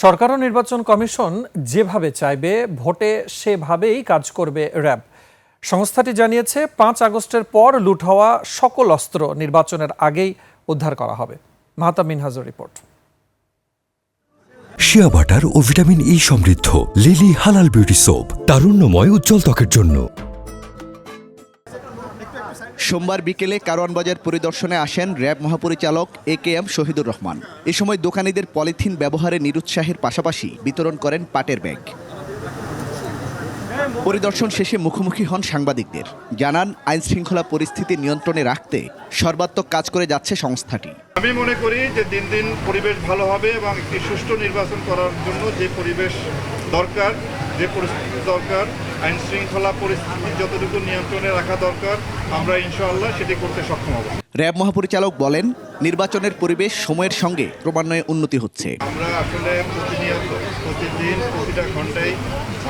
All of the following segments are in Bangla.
সরকার ও নির্বাচন কমিশন যেভাবে চাইবে ভোটে সেভাবেই কাজ করবে র্যাব। সংস্থাটি জানিয়েছে ৫ আগস্টের পর লুট হওয়া সকল অস্ত্র নির্বাচনের আগেই উদ্ধার করা হবে। মাহতাব মিনহাজের রিপোর্ট। শিয়া বাটার ও ভিটামিন ই সমৃদ্ধ লিলি হালাল বিউটি সোপ, তারুণ্যময় উজ্জ্বল ত্বকের জন্য। সোমবার বিকেলে কারওয়ান বাজার পরিদর্শনে আসেন র্যাব মহাপরিচালক AKM শহীদুর রহমান। এ সময় দোকানীদের পলিথিন ব্যবহারে নিরুৎসাহের পাশাপাশি বিতরণ করেন পাটের ব্যাগ। পরিদর্শন শেষে মুখোমুখি হন সাংবাদিকদের। জানান, আইন শৃঙ্খলা পরিস্থিতি নিয়ন্ত্রণে রাখতে সর্বাত্মক কাজ করে যাচ্ছে সংস্থাটি। আমি মনে করি যে দিন দিন পরিবেশ ভালো হবে এবং একটি সুষ্ঠু নির্বাচন করার জন্য যে পরিবেশ দরকার, যে পরিস্থিতি দরকার, আইন শৃঙ্খলা পরিস্থিতি যতটুকু নিয়ন্ত্রণে রাখা দরকার, আমরা ইনশাআল্লাহ সেটি করতে সক্ষম হব। র্যাব মহাপরিচালক বলেন, নির্বাচনের পরিবেশ সময়ের সঙ্গে ক্রমান্বয়ে উন্নতি হচ্ছে। আমরা আসলে প্রতিনিয়ত, প্রতিদিন, প্রতিটা ঘন্টায়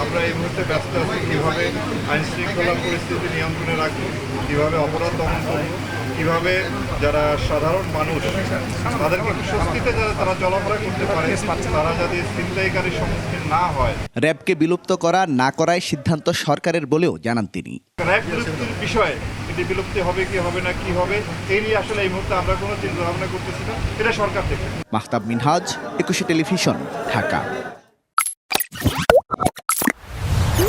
আমরা এই মুহূর্তে ব্যস্ত আছি কীভাবে আইন শৃঙ্খলা পরিস্থিতি নিয়ন্ত্রণে রাখবো, কীভাবে অপরাধ দমন করবো, কীভাবে যারা সাধারণ মানুষ তাদেরকে একটু স্বস্তিতে যারা তারা চলাফেরা করতে পারে, তারা যাতে ছিনতাইকারীর সম্মুখীন না হয়। র্যাবকে বিলুপ্ত করা না করায় সিদ্ধান্ত সরকারের বলেও জানান তিনি। র্যাব বিলুপ্তির বিষয়ে এটি বিলুপ্তি হবে কি হবে না কি হবে এই নিয়ে আসলে এই মুহূর্তে আমরা কোনো চিন্তা ভাবনা করতেছি না, এটা সরকার থেকে। মাহতাব মিনহাজ, ২১ টেলিভিশন, ঢাকা।